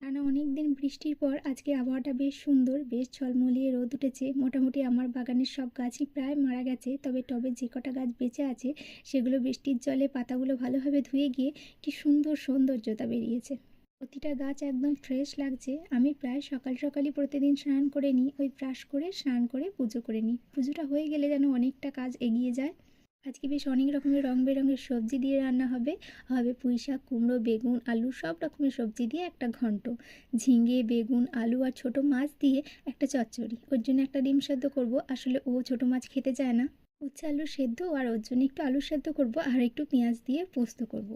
টানা অনেক দিন বৃষ্টির পর আজকে আবহাওয়াটা বেশ সুন্দর, বেশ ঝলমলিয়ে রোদ উঠেছে। মোটামুটি আমার বাগানের সব গাছই প্রায় মারা গেছে, তবে টবে যে কটা গাছ বেঁচে আছে সেগুলো বৃষ্টির জলে পাতাগুলো ভালোভাবে ধুয়ে গিয়ে কি সুন্দর সৌন্দর্যতা বেরিয়েছে। প্রতিটা গাছ একদম ফ্রেশ লাগছে। আমি প্রায় সকাল সকালই প্রতিদিন স্নান করে নিই, ওই ব্রাশ করে স্নান করে পুজো করে নিই। পুজোটা হয়ে গেলে যেন অনেকটা কাজ এগিয়ে যায়। আজকে বেশ অনেক রকমের রং বেরঙের সবজি দিয়ে রান্না হবে। হবে পুঁই শাক, কুমড়ো, বেগুন, আলু সব রকমের সবজি দিয়ে একটা ঘন্ট, ঝিঙে, বেগুন, আলু আর ছোটো মাছ দিয়ে একটা চচ্চড়ি। ওর জন্য একটা ডিম সেদ্ধ করব, আসলে ও ছোটো মাছ খেতে চায় না। উচ্ছে আলু সেদ্ধ আর ওর জন্য একটু আলু সেদ্ধ করব আর একটু পেঁয়াজ দিয়ে পোস্ত করব।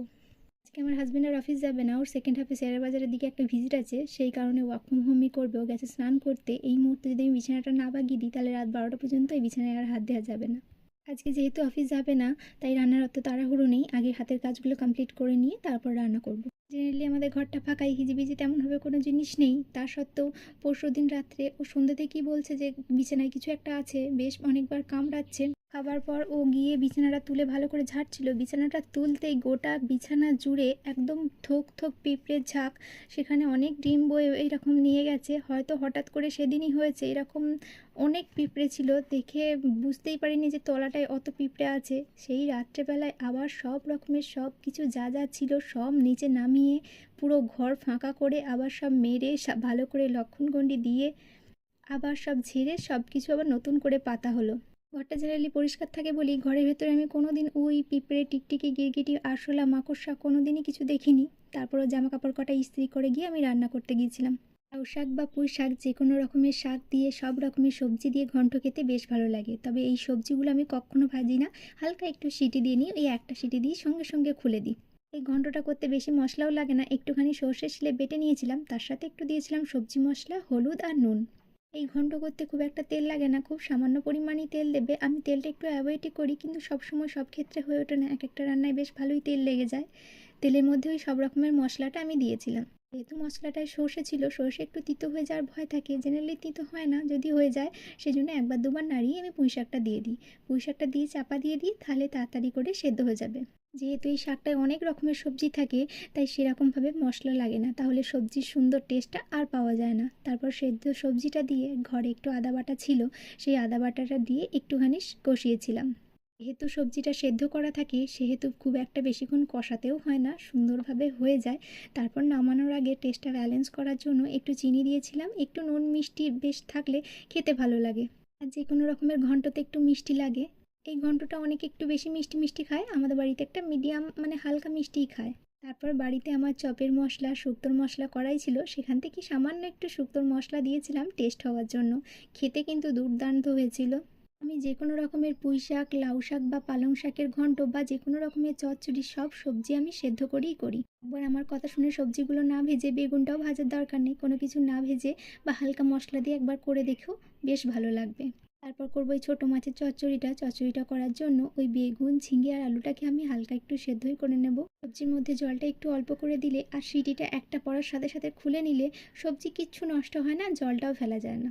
আজকে আমার হাজব্যান্ড আর অফিস যাবে না, ওর সেকেন্ড হাফে শেয়ার বাজারের দিকে একটা ভিজিট আছে, সেই কারণে ওয়ার্ক ফ্রম হোমই করবে। ও গেছে স্নান করতে। এই মুহূর্তে যদি আমি বিছানাটা না বাগিয়ে দিই তাহলে রাত 12টা পর্যন্ত এই বিছানায় আর হাত দেওয়া যাবে না। আজকে যেহেতু অফিস যাবে না, তাই রান্নার অত তাড়াহুড়ো নেই। আগে হাতের কাজগুলো কমপ্লিট করে নিয়ে তারপর রান্না করব। জেনারেলি আমাদের ঘরটা ফাঁকাই, হিজিবিজি তেমনভাবে কোনো জিনিস নেই। তা সত্ত্বেও পরশুদিন রাত্রে ও সন্ধ্যে থেকেই বলছে যে বিছানায় কিছু একটা আছে, বেশ অনেকবার কামড়াচ্ছে। খাবার পর ও গিয়ে বিছানাটা তুলে ভালো করে ঝাড়ছিল। বিছানাটা তুলতেই গোটা বিছানা জুড়ে একদম থোক থোক পিঁপড়ের ঝাঁক। সেখানে অনেক ডিম বয়ে এইরকম নিয়ে গেছে। হয়তো হঠাৎ করে সেদিনই হয়েছে, এরকম অনেক পিঁপড়ে ছিল। দেখে বুঝতেই পারিনি যে তলাটায় অত পিঁপড়ে আছে। সেই রাত্রেবেলায় আবার সব রকমের সব কিছু যা যা ছিল সব নিচে নামিয়ে পুরো ঘর ফাঁকা করে আবার সব মেরে ভালো করে লক্ষণগণ্ডি দিয়ে আবার সব ঝেড়ে সব কিছু আবার নতুন করে পাতা হলো। ঘরটা জেনারেলি পরিষ্কার থাকে বলি ঘরের ভেতরে আমি কোনো দিন ওই পিঁপড়ে, টিকটিকি, গিরগিটি, আরশোলা, মাকড়সা কোনো দিনই কিছু দেখিনি। তারপরও জামা কাপড় কটা ইস্ত্রি করে গিয়ে আমি রান্না করতে গিয়েছিলাম। লাউ শাক বা পুঁই শাক যে কোনো রকমের শাক দিয়ে সব রকমের সবজি দিয়ে ঘন্ট খেতে বেশ ভালো লাগে। তবে এই সবজিগুলো আমি কখনো ভাজি না, হালকা একটু সিটি দিয়ে নিই। ওই একটা সিটি দিয়ে সঙ্গে সঙ্গে খুলে দিই। এই ঘন্টটা করতে বেশি মশলাও লাগে না। একটুখানি সর্ষে শিলে বেটে নিয়েছিলাম, তার সাথে একটু দিয়েছিলাম সবজি মশলা, হলুদ আর নুন। এই ঘন্ট করতে খুব একটা তেল লাগে না, খুব সামান্য পরিমাণেই তেল দেবে। আমি তেলটা একটু অ্যাভয়েডই করি, কিন্তু সবসময় সব ক্ষেত্রে হয়ে ওঠে না। এক একটা রান্নায় বেশ ভালোই তেল লেগে যায়। তেলের মধ্যে ওই সব রকমের মশলাটা আমি দিয়েছিলাম। যেহেতু মশলাটায় সর্ষে ছিল, সর্ষে একটু তিতো হয়ে যাওয়ার ভয় থাকে। জেনারেলি তিতো হয় না, যদি হয়ে যায় সেজন্য একবার দুবার নাড়িয়ে আমি পুঁই শাকটা দিয়ে দিই। পুঁই শাকটা দিয়ে চাপা দিয়ে দিই, তাহলে তাড়াতাড়ি করে সেদ্ধ হয়ে যাবে। যেহেতু এই শাকটায় অনেক রকমের সবজি থাকে, তাই সেরকমভাবে মশলা লাগে না, তাহলে সবজির সুন্দর টেস্টটা আর পাওয়া যায় না। তারপর সেদ্ধ সবজিটা দিয়ে ঘরে একটু আদা বাটা ছিল, সেই আদা বাটাটা দিয়ে একটুখানি কষিয়েছিলাম। যেহেতু সবজিটা সেদ্ধ করা থাকে সেহেতু খুব একটা বেশিক্ষণ কষাতেও হয় না, সুন্দরভাবে হয়ে যায়। তারপর নামানোর আগে টেস্টটা ব্যালেন্স করার জন্য একটু চিনি দিয়েছিলাম। একটু নুন মিষ্টি বেশ থাকলে খেতে ভালো লাগে। আর যে কোনো রকমের ঘন্টতে একটু মিষ্টি লাগে। এই ঘন্টটা অনেকে একটু বেশি মিষ্টি মিষ্টি খায়, আমাদের বাড়িতে একটা মিডিয়াম মানে হালকা মিষ্টিই খায়। তারপর বাড়িতে আমার চপের মশলা, শুক্তোর মশলা করাই ছিল, সেখান থেকে সামান্য একটু শুক্তোর মশলা দিয়েছিলাম টেস্ট হওয়ার জন্য। খেতে কিন্তু দুর্দান্ত হয়েছিল। আমি যে কোনো রকমের পুঁই শাক, লাউ শাক বা পালং শাকের ঘন্ট বা যে কোনো রকমের চচ্চড়ি সব সবজি আমি সেদ্ধ করেই করি। একবার আমার কথা শুনে সবজিগুলো না ভেজে, বেগুনটাও ভাজার দরকার নেই, কোনো কিছু না ভেজে বা হালকা মশলা দিয়ে একবার করে দেখো, বেশ ভালো লাগবে। তারপর করবো ওই ছোটো মাছের চচ্চড়িটা করার জন্য ওই বেগুন, ঝিঙে আর আলুটাকে আমি হালকা একটু সেদ্ধই করে নেব। সবজির মধ্যে জলটা একটু অল্প করে দিলে আর সিটিটা একটা পড়ার সাথে সাথে খুলে নিলে সবজি কিচ্ছু নষ্ট হয় না, জলটাও ফেলা যায় না।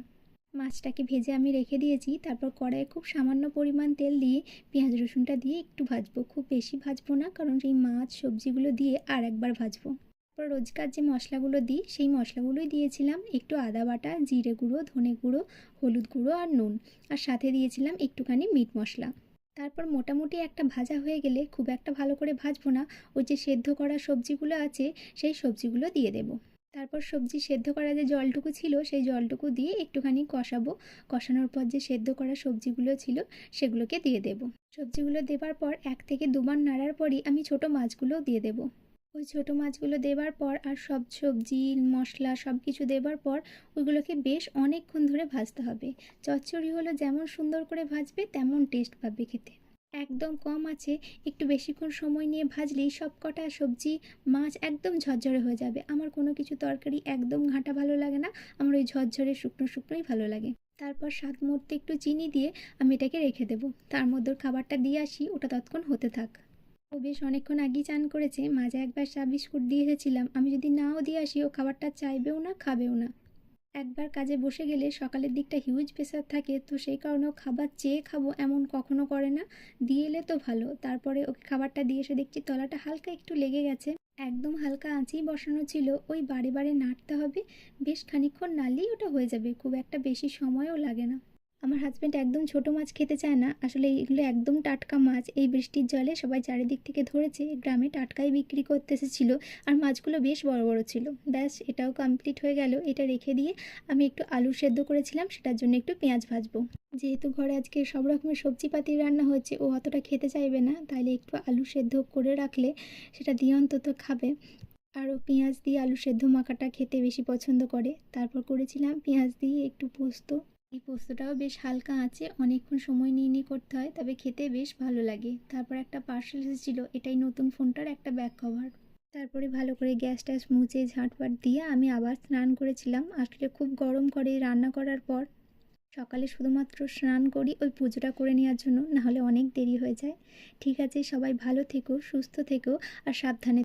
মাছটাকে ভেজে আমি রেখে দিয়েছি। তারপর কড়াইয়ে খুব সামান্য পরিমাণ তেল দিয়ে পেঁয়াজ রসুনটা দিয়ে একটু ভাজবো, খুব বেশি ভাজবো না, কারণ এই মাছ সবজিগুলো দিয়ে আর একবার ভাজবো। তারপর রোজকার যে মশলাগুলো দিই সেই মশলাগুলোই দিয়েছিলাম। একটু আদা বাটা, জিরে গুঁড়ো, ধনে গুঁড়ো, হলুদ গুঁড়ো আর নুন, আর সাথে দিয়েছিলাম একটুখানি মিট মশলা। তারপর মোটামুটি একটা ভাজা হয়ে গেলে, খুব একটা ভালো করে ভাজবো না, ওই যে সেদ্ধ করা সবজিগুলো আছে সেই সবজিগুলো দিয়ে দেবো। তারপর সবজি সেদ্ধ করা যে জলটুকু ছিল সেই জলটুকু দিয়ে একটুখানি কষাবো। কষানোর পর যে সেদ্ধ করা সবজিগুলো ছিল সেগুলোকে দিয়ে দেব। সবজিগুলো দেবার পর 1 থেকে 2 বার নাড়ার পরই আমি ছোট মাছগুলোও দিয়ে দেব। ওই ছোট মাছগুলো দেবার পর আর সব সবজি, মশলা সব কিছু দেবার পর ওইগুলোকে বেশ অনেকক্ষণ ধরে ভাজতে হবে। চচ্চড়ি হলো যেমন সুন্দর করে ভাজবে তেমন টেস্ট পাবে খেতে। একদম কম আছে একটু বেশিক্ষণ সময় নিয়ে ভাজলেই সব কটা সবজি, মাছ একদম ঝরঝরে হয়ে যাবে। আমার কোনো কিছু তরকারি একদম ঘাঁটা ভালো লাগে না, আমার ওই ঝরঝরে শুকনো শুকনোই ভালো লাগে। তারপর স্বাদ মতো একটু চিনি দিয়ে আমি এটাকে রেখে দেবো। তার মধ্যে ওর খাবারটা দিয়ে আসি, ওটা ততক্ষণ হতে থাক। ও বেশ অনেকক্ষণ আগেই চান করেছে। মাঝে একবার চা বিস্কুট দিয়ে এসেছিলাম, আমি যদি নাও দিয়ে আসি ও খাবারটা চাইবেও না, খাবেও না। একবার কাজে বসে গেলে সকালের দিকটা হিউজ প্রেশার থাকে, তো সেই কারণেও খাবার চেয়ে খাবো এমন কখনো করে না। দিয়ে এলে তো ভালো, তারপরে ওকে খাবারটা দিয়ে এসে দেখছি তলাটা হালকা একটু লেগে গেছে। একদম হালকা আঁচেই বসানো ছিল, ওই বারে বারে নাড়তে হবে, বেশ খানিকক্ষণ নাড়লেই ওটা হয়ে যাবে, খুব একটা বেশি সময়ও লাগে না। আমার হাজব্যান্ড একদম ছোট মাছ খেতে চায় না, আসলে এগুলো একদম টাটকা মাছ, এই বৃষ্টির জলে সবাই চারিদিক থেকে ধরেছে, গ্রামে টাটকাই বিক্রি করতে এসেছিল। আর মাছগুলো বেশ বড় বড় ছিল। ব্যাস, এটাও কমপ্লিট হয়ে গেল। এটা রেখে দিয়ে আমি একটু আলু সেদ্ধ করেছিলাম, সেটার জন্য একটু পেঁয়াজ ভাজবো। যেহেতু ঘরে আজকে সব রকমের সবজিপাতি রান্না হচ্ছে, ও অতটা খেতে চাইবে না, তাইলে একটু আলু সেদ্ধ করে রাখলে সেটা দিয়ে অন্তত খাবে। আর ও পেঁয়াজ দিয়ে আলু সেদ্ধ মাখাটা খেতে বেশি পছন্দ করে। তারপর করেছিলাম পেঁয়াজ দিয়ে একটু পোস্ত। এই পোস্তটাও বেশ হালকা আঁচে অনেকক্ষণ সময় নিয়ে নিয়ে করতে হয়, তবে খেতে বেশ ভালো লাগে। তারপর একটা পার্সেল এসেছিলো, এটাই নতুন ফোনটার একটা ব্যাক কভার। তারপরে ভালো করে গ্যাস ট্যাস মুছে ঝাঁটপাট দিয়ে আমি আবার স্নান করেছিলাম। আসলে খুব গরম করে রান্না করার পর সকালে শুধুমাত্র স্নান করি ওই পুজোটা করে নেওয়ার জন্য, নাহলে অনেক দেরি হয়ে যায়। ঠিক আছে, সবাই ভালো থেকো, সুস্থ থেকো আর সাবধানে